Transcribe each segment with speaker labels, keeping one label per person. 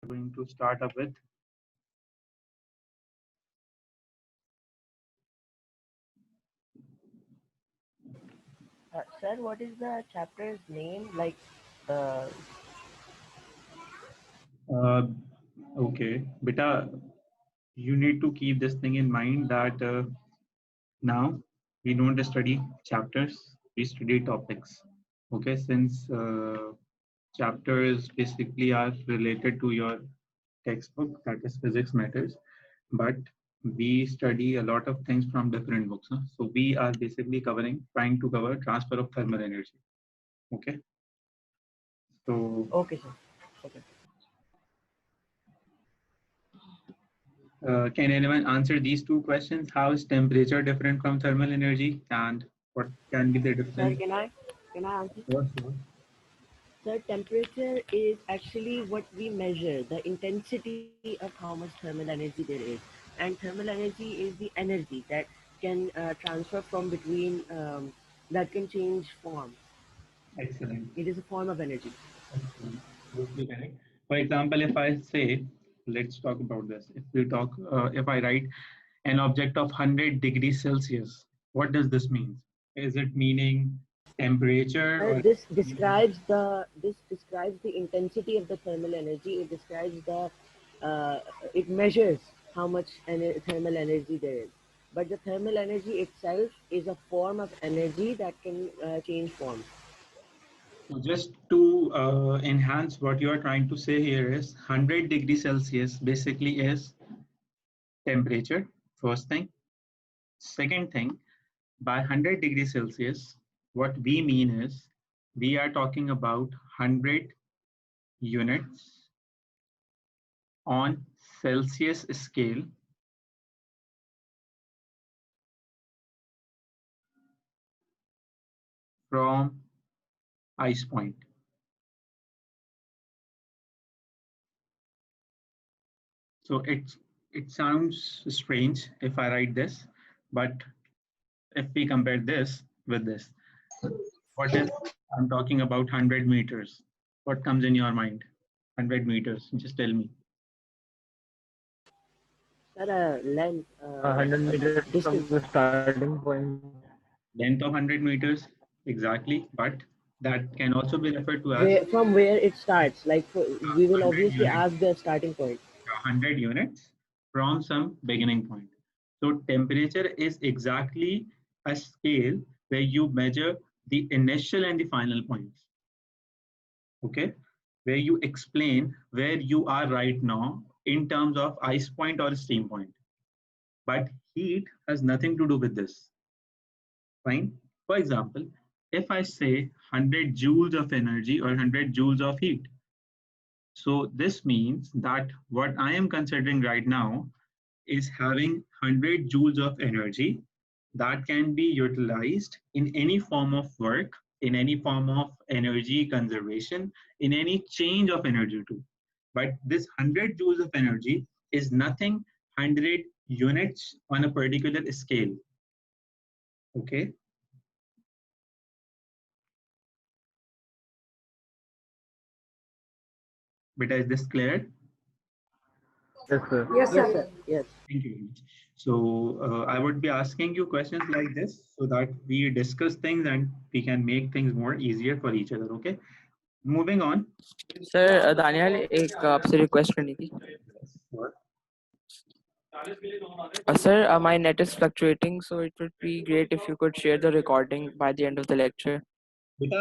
Speaker 1: going to start up with.
Speaker 2: Sir, what is the chapter's name?
Speaker 1: Okay, beta, you need to keep this thing in mind that now we don't study chapters, we study topics. Okay, since chapters basically are related to your textbook, that is physics matters, but we study a lot of things from different books. Huh? So we are basically trying to cover transfer of thermal energy. Okay, so
Speaker 2: Okay, sir. Okay.
Speaker 1: can anyone answer these two questions? How is temperature different from thermal energy, and what can be the
Speaker 2: Sir,
Speaker 1: difference?
Speaker 2: can I answer?
Speaker 1: Sure.
Speaker 2: Sir, temperature is actually what we measure, the intensity of how much thermal energy there is. And thermal energy is the energy that can transfer from between, that can change form.
Speaker 1: Excellent.
Speaker 2: It is a form of energy.
Speaker 1: Excellent. Absolutely correct. For example, if I say, let's talk about this. If I write an object of 100 degrees Celsius, what does this mean? Is it meaning temperature or
Speaker 2: This describes the intensity of the thermal energy. It describes it measures how much thermal energy there is. But the thermal energy itself is a form of energy that can change form.
Speaker 1: so just to enhance what you are trying to say here is 100 degrees Celsius basically is temperature, first thing. Second thing, by 100 degrees Celsius, what we mean is we are talking about 100 units on Celsius scale from ice point. So it sounds strange if I write this, but if we compare this with this, what if I'm talking about 100 meters? What comes in your mind? 100 meters, just tell me.
Speaker 2: Sir, length,
Speaker 3: 100 meters from
Speaker 2: distance.
Speaker 3: the starting point.
Speaker 1: Length of 100 meters, exactly, but that can also be referred to as
Speaker 2: From where it starts. We will
Speaker 1: 100
Speaker 2: obviously
Speaker 1: units,
Speaker 2: ask the starting point.
Speaker 1: 100 units from some beginning point. So temperature is exactly a scale where you measure the initial and the final points. Okay, where you explain where you are right now in terms of ice point or steam point. But heat has nothing to do with this. Fine. For example, if I say 100 joules of energy or 100 joules of heat, so this means that what I am considering right now is having 100 joules of energy that can be utilized in any form of work, in any form of energy conservation, in any change of energy too. But this 100 joules of energy is nothing 100 units on a particular scale. Okay. But is this clear?
Speaker 3: Yes, sir.
Speaker 4: Yes,
Speaker 2: Yes,
Speaker 4: sir.
Speaker 2: sir. Yes.
Speaker 1: Thank you very much. So I would be asking you questions like this so that we discuss things and we can make things more easier for each other. Okay. Moving on.
Speaker 5: Sir Daniyal एक आपसे request करनी थी
Speaker 1: Sure.
Speaker 5: sir my net is fluctuating so it would be great if you could share the recording by the end of the lecture
Speaker 1: Beta,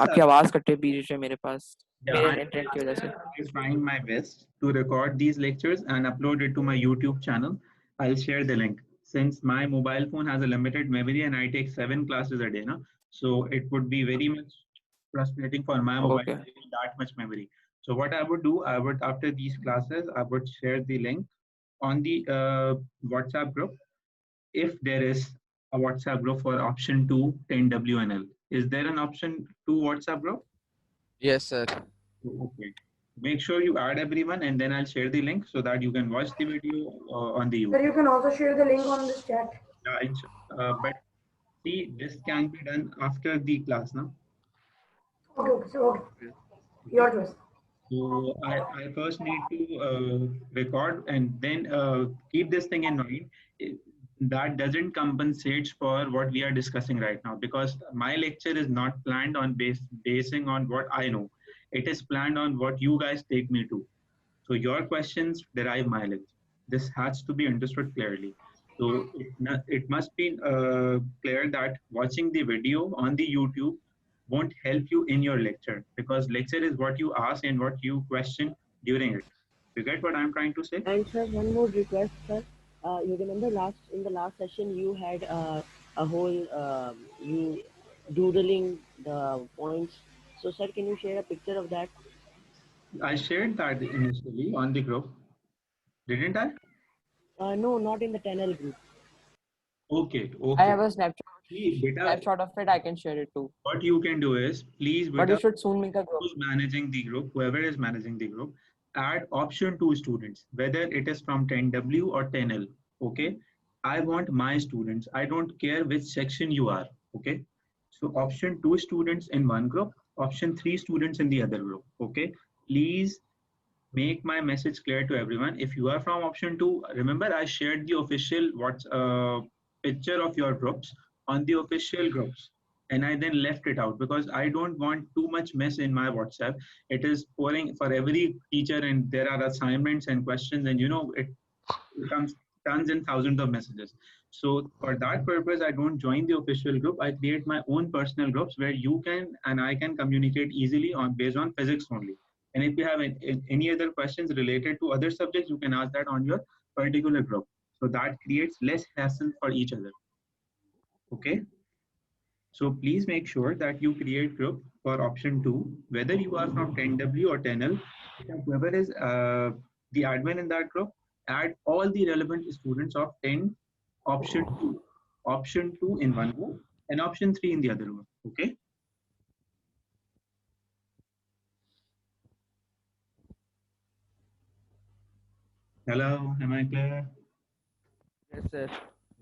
Speaker 5: आपकी आवाज कटे बीच में मेरे पास
Speaker 1: yeah,
Speaker 5: मेरे इंटरनेट की वजह से
Speaker 1: I'm trying my best to record these lectures and upload it to my YouTube channel. I'll share the link. Since my mobile phone has a limited memory and I take 7 classes a day, no? So it would be very much frustrating for my mobile
Speaker 5: okay
Speaker 1: to take that much memory. So what I would do, I would after these classes, I would share the link on the WhatsApp group. If there is a WhatsApp group for option 2 10WNL, is there an option 2 WhatsApp group?
Speaker 6: Yes, sir.
Speaker 1: Okay. Make sure you add everyone and then I'll share the link so that you can watch the video on the
Speaker 4: Sir,
Speaker 1: YouTube.
Speaker 4: you can also share the link on this chat.
Speaker 1: Yeah, but see, this can be done after the class now.
Speaker 4: Okay, okay, sir. Okay.
Speaker 1: Okay.
Speaker 4: Your choice.
Speaker 1: So I first need to record and then keep this thing in mind. It- That doesn't compensate for what we are discussing right now because my lecture is not planned on basing on what I know. It is planned on what you guys take me to. So your questions derive mileage. This has to be understood clearly. So it must be clear that watching the video on the YouTube won't help you in your lecture because lecture is what you ask and what you question during it. You get what I'm trying to say?
Speaker 2: And sir, one more request, sir. You remember in the last session you had a whole you doodling the points. So sir, can you share a picture of that?
Speaker 1: I shared that initially on the group, didn't I?
Speaker 2: No, not in the tunnel group.
Speaker 1: Okay,
Speaker 5: I have
Speaker 1: okay.
Speaker 5: a
Speaker 1: See, beta,
Speaker 5: snapshot of it. I can share it too.
Speaker 1: what you can do is please,
Speaker 5: But we
Speaker 1: beta,
Speaker 5: should soon make a group.
Speaker 1: who's managing the group, whoever is managing the group, add option to students, whether it is from 10W or 10L. Okay. I want my students. I don't care which section you are. Okay. So option two students in one group, option three students in the other group. Okay. Please make my message clear to everyone. If you are from option two, remember I shared the official what's picture of your groups on the official groups, and I then left it out because I don't want too much mess in my WhatsApp. It is pouring for every teacher, and there are assignments and questions, and it becomes tons and thousands of messages. So for that purpose, I don't join the official group. I create my own personal groups where you can and I can communicate easily on based on physics only. And if you have any other questions related to other subjects, you can ask that on your particular group. So that creates less hassle for each other. Okay. So please make sure that you create group for option two, whether you are from 10W or 10L, whoever is the admin in that group, add all the relevant students of 10 option two in one group and option three in the other group. Okay. Hello, am I clear?
Speaker 3: Yes, sir.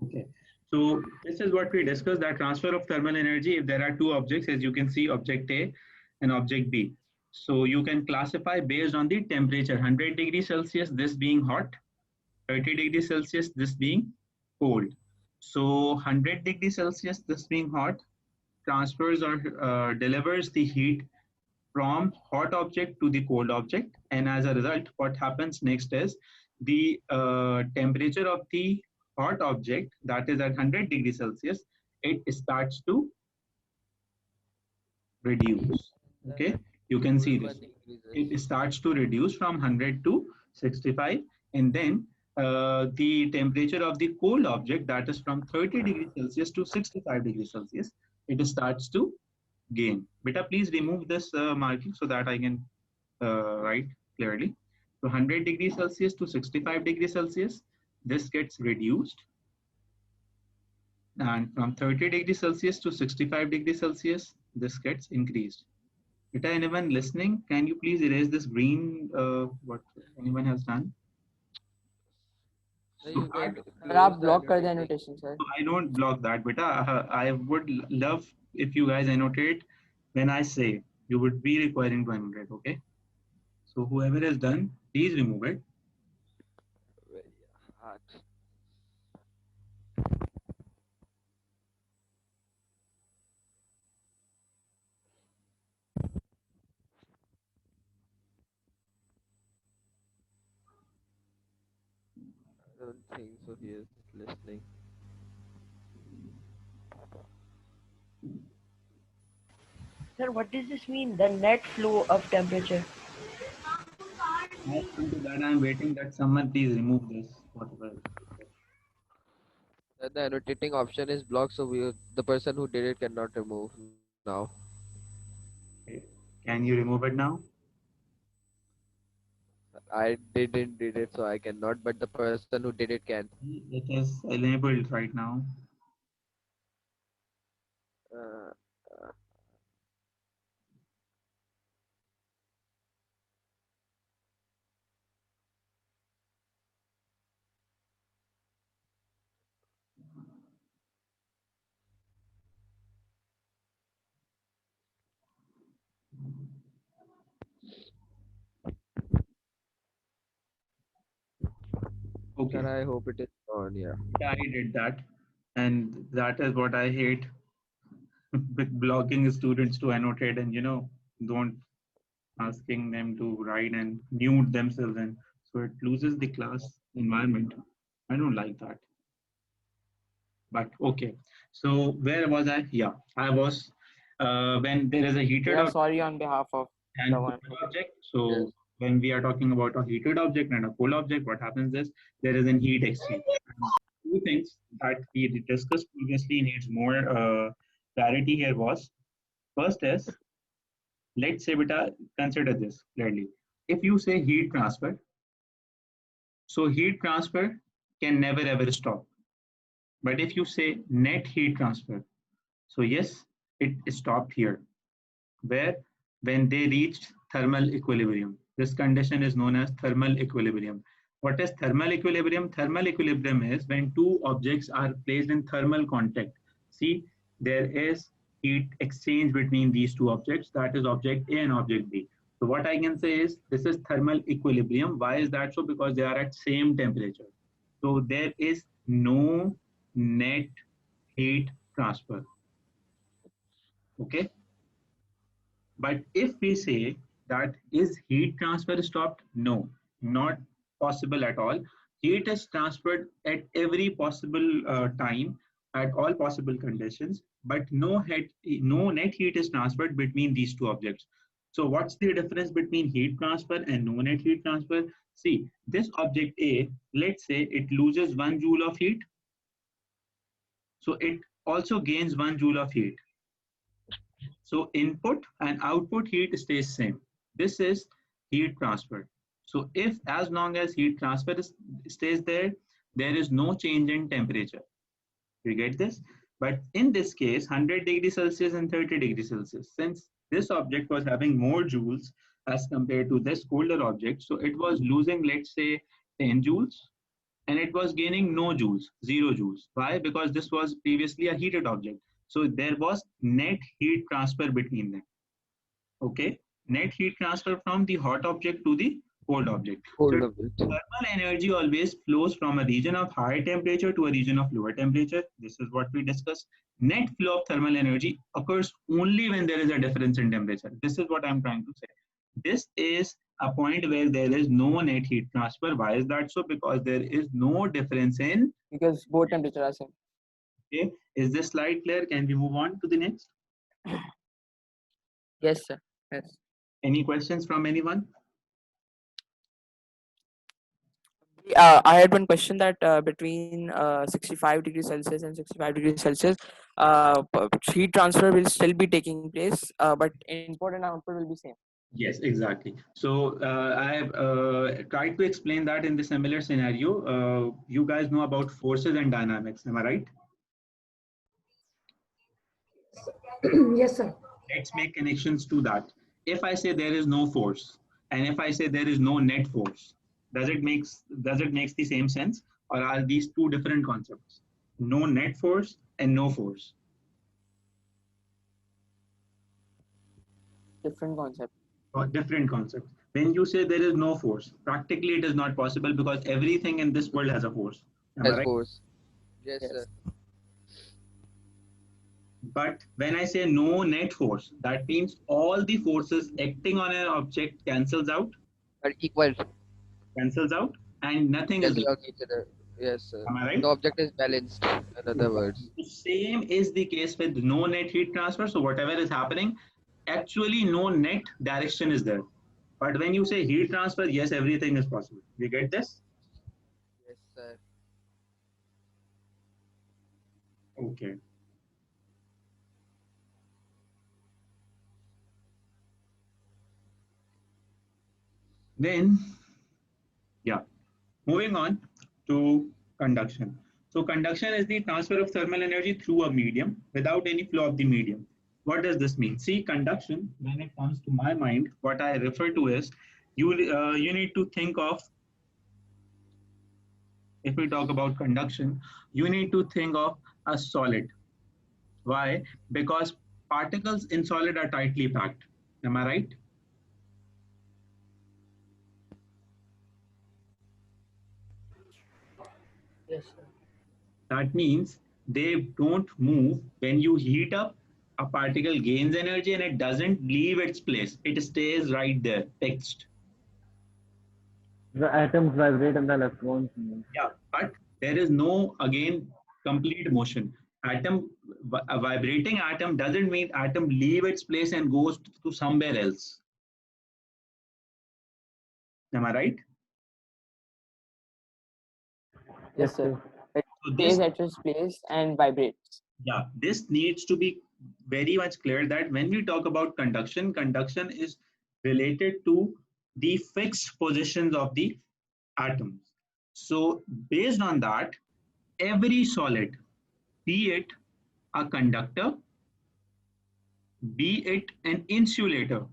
Speaker 1: Okay. So this is what we discussed, that transfer of thermal energy. If there are two objects, as you can see, object A and object B. So you can classify based on the temperature, 100 degrees Celsius, this being hot, 30 degrees Celsius, this being cold. So 100 degrees Celsius, this being hot, transfers or delivers the heat from hot object to the cold object. And as a result, what happens next is the temperature of the hot object, that is at 100 degrees Celsius, it starts to reduce. Okay, you can see this. It starts to reduce from 100 to 65, and then the temperature of the cold object, that is from 30 degrees Celsius to 65 degrees Celsius, it starts to gain. Beta, please remove this marking so that I can write clearly. So 100 degrees Celsius to 65 degrees Celsius, this gets reduced, and from 30 degrees Celsius to 65 degrees Celsius, this gets increased. Beta, anyone listening, can you please erase this green, what anyone has done? So
Speaker 5: Sir, आप block कर दे annotation, sir.
Speaker 1: I don't block that, beta. I would love if you guys annotate when I say. You would be requiring to annotate, okay? So whoever is done, please remove it.
Speaker 3: I don't think so. He is listening.
Speaker 2: Sir, what does this mean? The net flow of temperature.
Speaker 1: I come to that. I'm waiting that someone please remove this. Whatever.
Speaker 3: The annotating option is blocked, so the person who did it cannot remove now.
Speaker 1: Okay. Can you remove it now?
Speaker 3: I didn't did it, so I cannot. But the person who did it can.
Speaker 1: It is enabled right now.
Speaker 3: Uh,
Speaker 1: Okay.
Speaker 3: Sir, I hope it is on. Yeah.
Speaker 1: Yeah, I did that. And that is what I hate with blocking students to annotate and, don't asking them to write and mute themselves. And so it loses the class environment. I don't like that. But okay. So where was I? Yeah, I was when there is a
Speaker 5: We
Speaker 1: heated
Speaker 5: are
Speaker 1: object
Speaker 5: sorry on behalf of
Speaker 1: and
Speaker 5: the one.
Speaker 1: cold object.
Speaker 3: Yes.
Speaker 1: So when we are talking about a heated object and a cold object, what happens is there is an heat exchange. And two things that we discussed previously needs more clarity here was first is let's say beta consider this clearly. If you say heat transfer, so heat transfer can never ever stop. But if you say net heat transfer, so yes, it stopped here, where when they reached thermal equilibrium. This condition is known as thermal equilibrium. What is thermal equilibrium? Thermal equilibrium is when two objects are placed in thermal contact. See, there is heat exchange between these two objects, that is object A and object B. So what I can say is this is thermal equilibrium. Why is that so? Because they are at same temperature. So there is no net heat transfer. Okay. But if we say that is heat transfer stopped? No, not possible at all. Heat is transferred at every possible time, at all possible conditions, but no net heat is transferred between these two objects. So what's the difference between heat transfer and no net heat transfer? See, this object A, let's say it loses 1 joule of heat, so it also gains 1 joule of heat. So input and output heat stays same. This is heat transfer. So if as long as heat transfer stays there, there is no change in temperature. You get this? But in this case, 100 degrees Celsius and 30 degrees Celsius, since this object was having more joules as compared to this colder object, so it was losing, let's say, 10 joules, and it was gaining no joules, 0 joules. Why? Because this was previously a heated object. So there was net heat transfer between them. Okay, net heat transfer from the hot object to the cold object. So
Speaker 3: Hold of it.
Speaker 1: thermal energy always flows from a region of high temperature to a region of lower temperature. This is what we discussed. Net flow of thermal energy occurs only when there is a difference in temperature. This is what I'm trying to say. This is a point where there is no net heat transfer. Why is that so? Because there is no difference in.
Speaker 5: Because both temperature are same.
Speaker 1: Okay, is this slide clear? Can we move on to the next?
Speaker 5: Yes, sir. Yes.
Speaker 1: Any questions from anyone?
Speaker 5: I had one question that between 65 degrees Celsius and 65 degrees Celsius, heat transfer will still be taking place, but input and output will be same.
Speaker 1: Yes, exactly. So I have tried to explain that in the similar scenario. You guys know about forces and dynamics, am I right?
Speaker 4: Yes, sir.
Speaker 1: Let's make connections to that. If I say there is no force, and if I say there is no net force, does it makes the same sense, or are these two different concepts? No net force and no force.
Speaker 5: Different concept.
Speaker 1: Or different concepts. When you say there is no force, practically it is not possible because everything in this world has a force. Am I
Speaker 3: As
Speaker 1: right?
Speaker 3: force. Yes,
Speaker 5: Yes.
Speaker 3: sir.
Speaker 1: But when I say no net force, that means all the forces acting on an object cancels out,
Speaker 3: Are equal.
Speaker 1: and nothing is
Speaker 3: Cancel
Speaker 1: left.
Speaker 3: out each other. Yes, sir.
Speaker 1: Am I right?
Speaker 3: The object is balanced. In other words.
Speaker 1: The same is the case with no net heat transfer. So whatever is happening, actually no net direction is there. But when you say heat transfer, yes, everything is possible. You get this?
Speaker 3: Yes, sir.
Speaker 1: Okay. Then, yeah, moving on to conduction. So conduction is the transfer of thermal energy through a medium without any flow of the medium. What does this mean? See, conduction, when it comes to my mind, what I refer to is you need to think of, if we talk about conduction, you need to think of a solid. Why? Because particles in solid are tightly packed. Am I right?
Speaker 4: Yes, sir.
Speaker 1: That means they don't move. When you heat up, a particle gains energy and it doesn't leave its place. It stays right there, fixed.
Speaker 6: The atoms vibrate and the electrons move.
Speaker 1: Yeah, but there is no, again, complete motion. A vibrating atom doesn't mean atom leave its place and goes to somewhere else. Am I right?
Speaker 5: Yes, sir. It
Speaker 1: So
Speaker 5: stays
Speaker 1: this,
Speaker 5: at its place and vibrates.
Speaker 1: yeah, this needs to be very much clear that when we talk about conduction, conduction is related to the fixed positions of the atoms. So based on that, every solid, be it a conductor, be it an insulator,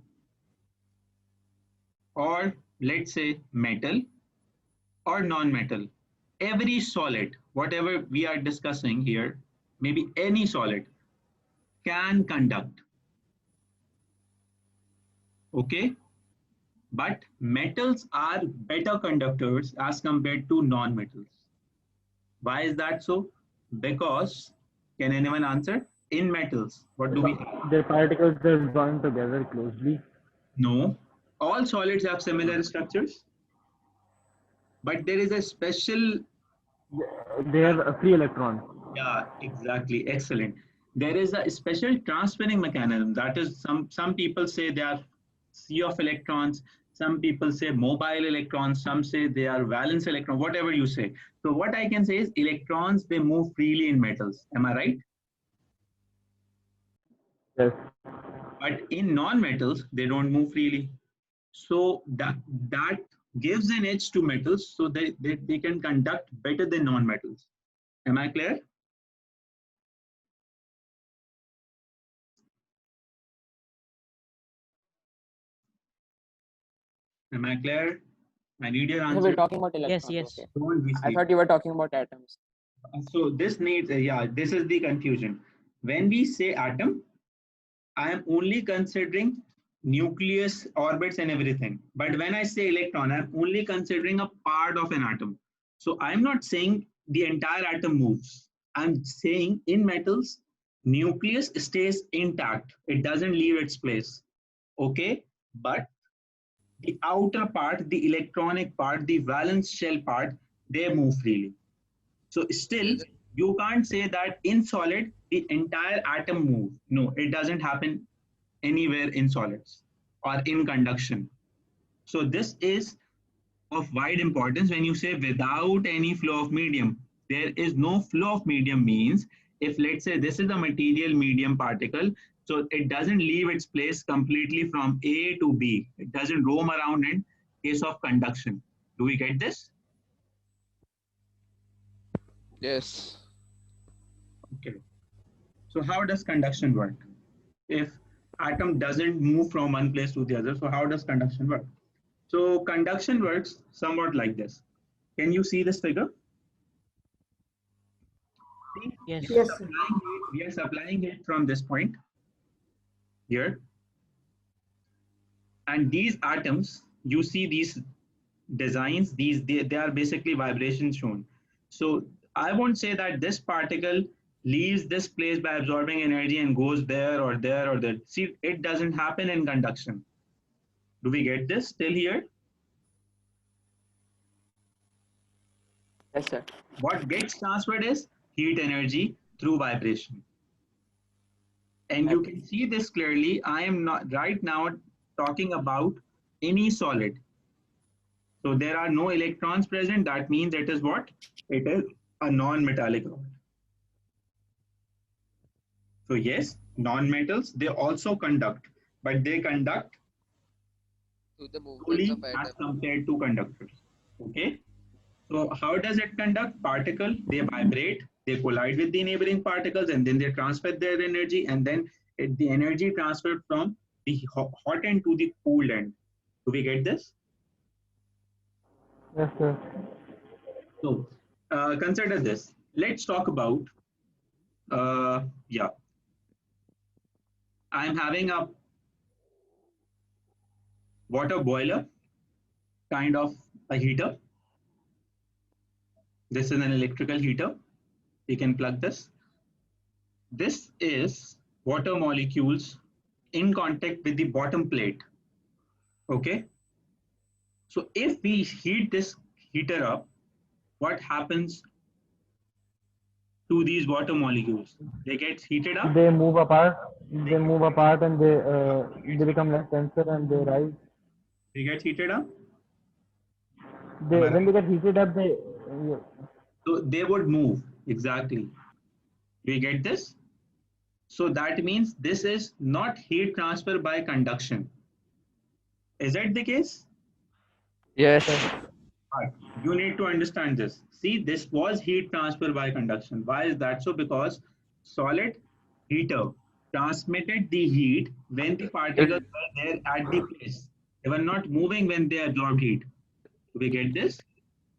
Speaker 1: or let's say metal or non-metal, every solid, whatever we are discussing here, maybe any solid, can conduct. Okay? But metals are better conductors as compared to non-metals. Why is that so? Because, can anyone answer? In metals, what do we have?
Speaker 6: Their particles are bound together closely.
Speaker 1: No. All solids have similar structures, but there is a special.
Speaker 6: They have free electrons.
Speaker 1: Yeah, exactly. Excellent. There is a special transferring mechanism. That is, some people say they are sea of electrons. Some people say mobile electrons. Some say they are valence electrons. Whatever you say. So what I can say is electrons, they move freely in metals. Am I right?
Speaker 6: Yes.
Speaker 1: But in non-metals, they don't move freely. So that gives an edge to metals, so they can conduct better than non-metals. Am I clear? Am I clear? I need your
Speaker 5: So we're
Speaker 1: answer.
Speaker 5: talking about
Speaker 7: Yes,
Speaker 5: electrons.
Speaker 7: yes.
Speaker 5: Okay.
Speaker 1: Don't be
Speaker 5: I
Speaker 1: sleep.
Speaker 5: thought you were talking about atoms.
Speaker 1: So this needs, yeah, this is the confusion. When we say atom, I am only considering nucleus, orbits, and everything. But when I say electron, I'm only considering a part of an atom. So I'm not saying the entire atom moves. I'm saying in metals, nucleus stays intact. It doesn't leave its place. Okay, but the outer part, the electronic part, the valence shell part, they move freely. So still, you can't say that in solid, the entire atom moves. No, it doesn't happen anywhere in solids or in conduction. So this is of wide importance when you say without any flow of medium. There is no flow of medium means if let's say this is a material medium particle, so it doesn't leave its place completely from A to B. It doesn't roam around in case of conduction. Do we get this?
Speaker 3: Yes.
Speaker 1: Okay. So how does conduction work? If atom doesn't move from one place to the other, so how does conduction work? So conduction works somewhat like this. Can you see this figure? See,
Speaker 7: Yes.
Speaker 4: Yes, sir.
Speaker 1: we are supplying heat from this point here. And these atoms, you see these designs, they are basically vibrations shown. So I won't say that this particle leaves this place by absorbing energy and goes there or there or there. See, it doesn't happen in conduction. Do we get this till here?
Speaker 5: Yes, sir.
Speaker 1: What gets transferred is heat energy through vibration. And you can see this clearly. I am not right now talking about any solid. So there are no electrons present. That means it is what? It is a non-metallic rod. So yes, non-metals, they also conduct, but they conduct
Speaker 3: To the movements
Speaker 1: slowly
Speaker 3: of
Speaker 1: as
Speaker 3: atoms.
Speaker 1: compared to conductors. Okay. So how does it conduct? Particle, they vibrate, they collide with the neighboring particles, and then they transfer their energy, and then the energy transferred from the hot end to the cool end. Do we get this?
Speaker 6: Yes, sir.
Speaker 1: So consider this. Let's talk about, yeah, I'm having a water boiler, kind of a heater. This is an electrical heater. We can plug this. This is water molecules in contact with the bottom plate. Okay. So if we heat this heater up, what happens to these water molecules? They get heated up.
Speaker 6: They move apart. They move apart and they become less denser and they rise.
Speaker 1: They get heated up.
Speaker 6: When they get heated up,
Speaker 1: So they would move. Exactly. We get this? So that means this is not heat transfer by conduction. Is that the case?
Speaker 3: Yes.
Speaker 1: You need to understand this. See, this was heat transfer by conduction. Why is that so? Because solid heater transmitted the heat when the particles were there at the place. They were not moving when they absorbed heat. We get this?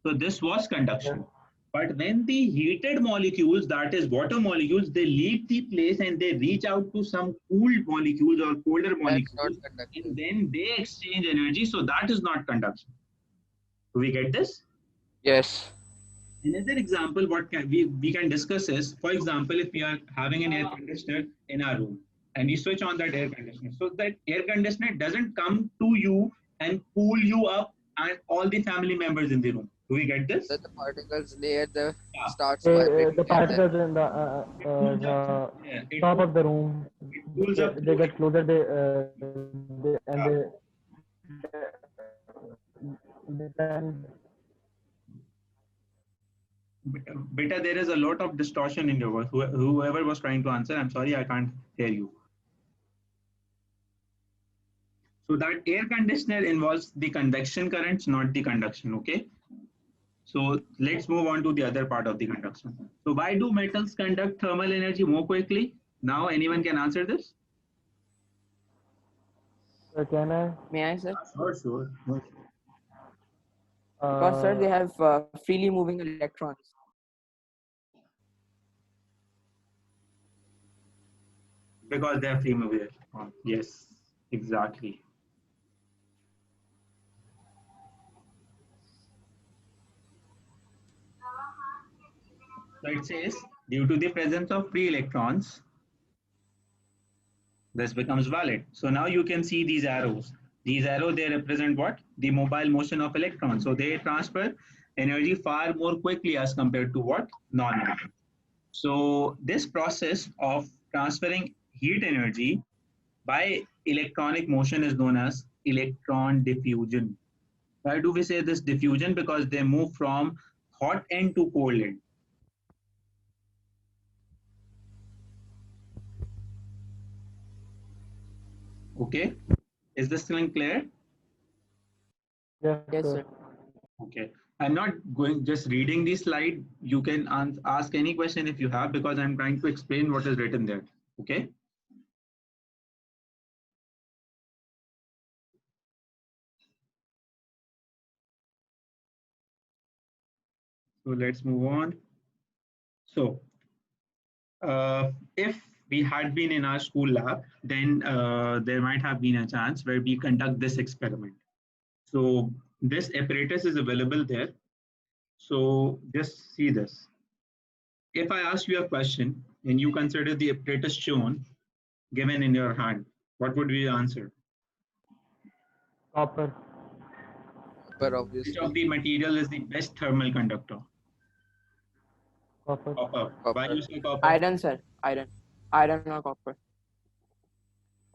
Speaker 1: So this was conduction. But when the heated molecules, that is water molecules, they leave the place and they reach out to some cooled molecules or colder
Speaker 3: That's
Speaker 1: molecules,
Speaker 3: not conduction.
Speaker 1: and then they exchange energy. So that is not conduction. Do we get this?
Speaker 3: Yes.
Speaker 1: Another example, what can we can discuss is, for example, if we are having an air conditioner in our room and we switch on that air conditioner, so that air conditioner doesn't come to you and cool you up and all the family members in the room. Do we get this?
Speaker 3: Then the particles near the
Speaker 1: Yeah.
Speaker 3: starts vibrating.
Speaker 6: the particles in the
Speaker 1: It
Speaker 6: top of the room,
Speaker 1: cools up.
Speaker 6: they get closer. They can.
Speaker 1: Beta, there is a lot of distortion in your voice. Whoever was trying to answer, I'm sorry, I can't hear you. So that air conditioner involves the convection currents, not the conduction, okay? So let's move on to the other part of the conduction. So why do metals conduct thermal energy more quickly? Now anyone can answer this?
Speaker 6: Can I?
Speaker 5: May I, sir?
Speaker 1: Sure.
Speaker 5: Because, sir, they have freely moving electrons.
Speaker 1: Because they are free moving electrons. Yes, exactly. So it says, due to the presence of free electrons, this becomes valid. So now you can see these arrows. These arrows, they represent what? The mobile motion of electrons. So they transfer energy far more quickly as compared to what? Non-electrons. So this process of transferring heat energy by electronic motion is known as electron diffusion. Why do we say this diffusion? Because they move from hot end to cold end. Okay, is this still clear?
Speaker 6: Yes,
Speaker 5: Yes, sir.
Speaker 1: Okay, I'm not going just reading the slide. You can ask any question if you have, because I'm trying to explain what is written there. Okay. So let's move on. So if we had been in our school lab, then there might have been a chance where we conduct this experiment. So this apparatus is available there. So just see this. If I ask you a question and you consider the apparatus shown given in your hand, what would be your answer?
Speaker 6: copper.
Speaker 3: But
Speaker 1: Which
Speaker 3: obviously,
Speaker 1: of the material is the best thermal conductor?
Speaker 6: Copper.
Speaker 1: Copper. Why
Speaker 3: Copper.
Speaker 1: you say copper?
Speaker 5: Iron, sir. Iron or copper.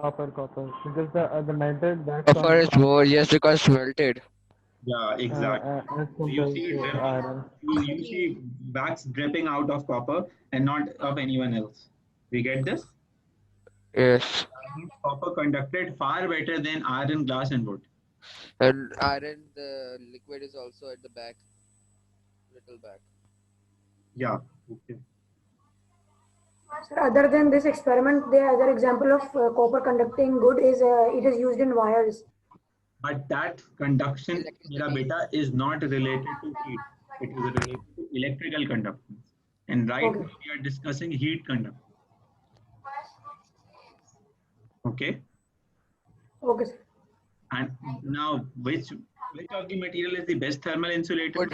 Speaker 6: Copper. Because the metal that
Speaker 3: copper is more, yes, because melted.
Speaker 1: Yeah, exactly.
Speaker 6: as
Speaker 1: You
Speaker 6: compared
Speaker 1: see
Speaker 6: to
Speaker 1: dripping,
Speaker 6: iron.
Speaker 1: you see wax dripping out of copper and not of anyone else. We get this?
Speaker 3: Yes.
Speaker 1: Copper conducted far better than iron, glass, and wood.
Speaker 3: And iron, the liquid is also at the back, little back.
Speaker 1: Yeah. Okay.
Speaker 4: Sir, other than this experiment, the other example of copper conducting good is it is used in wires.
Speaker 1: But that conduction, mera beta, is not related to heat. It is related to electrical conductance. And right
Speaker 4: Okay.
Speaker 1: now we are discussing heat conductance. Okay.
Speaker 4: Okay, sir.
Speaker 1: And now which of the material is the best thermal insulator?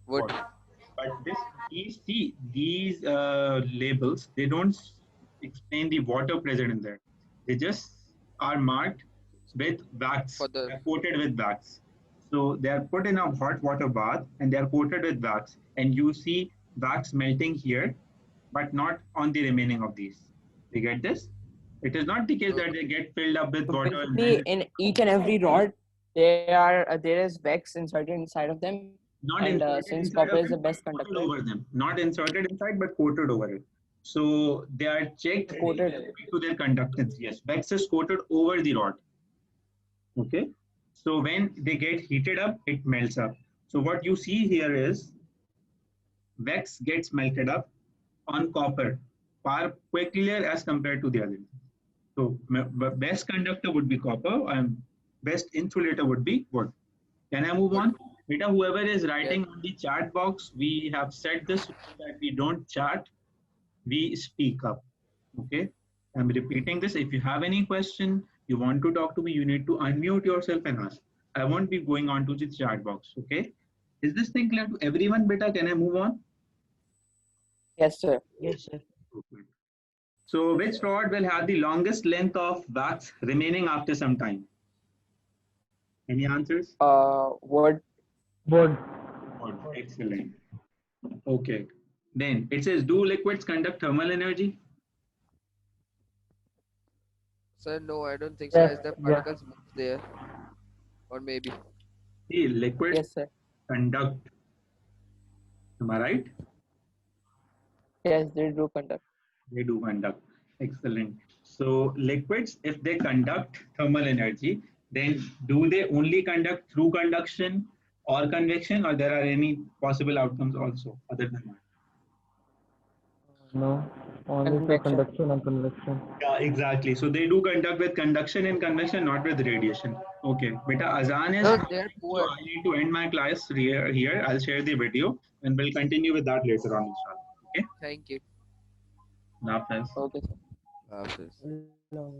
Speaker 3: Wood.
Speaker 1: Why But these labels, they don't explain the water present in there. They just are marked with wax,
Speaker 3: For the
Speaker 1: they're coated with wax. So they are put in a hot water bath and they are coated with wax. And you see wax melting here, but not on the remaining of these. You get this? It is not the case that they get filled up with
Speaker 5: So
Speaker 1: water and
Speaker 5: basically,
Speaker 1: then
Speaker 5: in each and every rod, there is wax inserted inside of them,
Speaker 1: not
Speaker 5: and
Speaker 1: inserted
Speaker 5: since
Speaker 1: inside
Speaker 5: copper
Speaker 1: of
Speaker 5: is the
Speaker 1: it, but
Speaker 5: best
Speaker 1: coated
Speaker 5: conductor,
Speaker 1: over them. Not inserted inside, but coated over it. So they are checked
Speaker 5: coated.
Speaker 1: to their conductance. Yes, wax is coated over the rod. Okay. So when they get heated up, it melts up. So what you see here is wax gets melted up on copper far quicker as compared to the other. So best conductor would be copper and best insulator would be wood. Can I move
Speaker 3: wood.
Speaker 1: on? Beta, whoever is
Speaker 3: Yeah.
Speaker 1: writing on the chat box, we have set this so that we don't chat, we speak up. Okay. I'm repeating this. If you have any question, you want to talk to me, you need to unmute yourself and ask. I won't be going on to the chat box. Okay. Is this thing clear to everyone, Beta? Can I move on?
Speaker 5: Yes, sir.
Speaker 2: Yes, sir.
Speaker 1: Okay. So which rod will have the longest length of wax remaining after some time? Any answers?
Speaker 5: Wood.
Speaker 6: Wood.
Speaker 1: Wood. Excellent. Okay. Then it says, do liquids conduct thermal energy?
Speaker 3: Sir, no, I don't think so.
Speaker 6: Yes,
Speaker 3: As the
Speaker 6: yeah.
Speaker 3: particles move there, or maybe.
Speaker 1: See, liquids
Speaker 5: Yes, sir.
Speaker 1: conduct. Am I right?
Speaker 5: Yes, they do conduct.
Speaker 1: They do conduct. Excellent. So liquids, if they conduct thermal energy, then do they only conduct through conduction or convection, or there are any possible outcomes also other than that?
Speaker 6: No, only for
Speaker 5: Convection.
Speaker 6: conduction and convection.
Speaker 1: Yeah, exactly. So they do conduct with conduction and convection, not with radiation. Okay. Beta, Azan is
Speaker 3: No,
Speaker 1: coming,
Speaker 3: they're
Speaker 1: so
Speaker 3: poor.
Speaker 1: I need to end my class here. I'll share the video and we'll continue with that later on, inshallah. Okay.
Speaker 3: Thank you.
Speaker 1: Nafas.
Speaker 5: Okay, sir.
Speaker 3: Hafiz.
Speaker 2: No.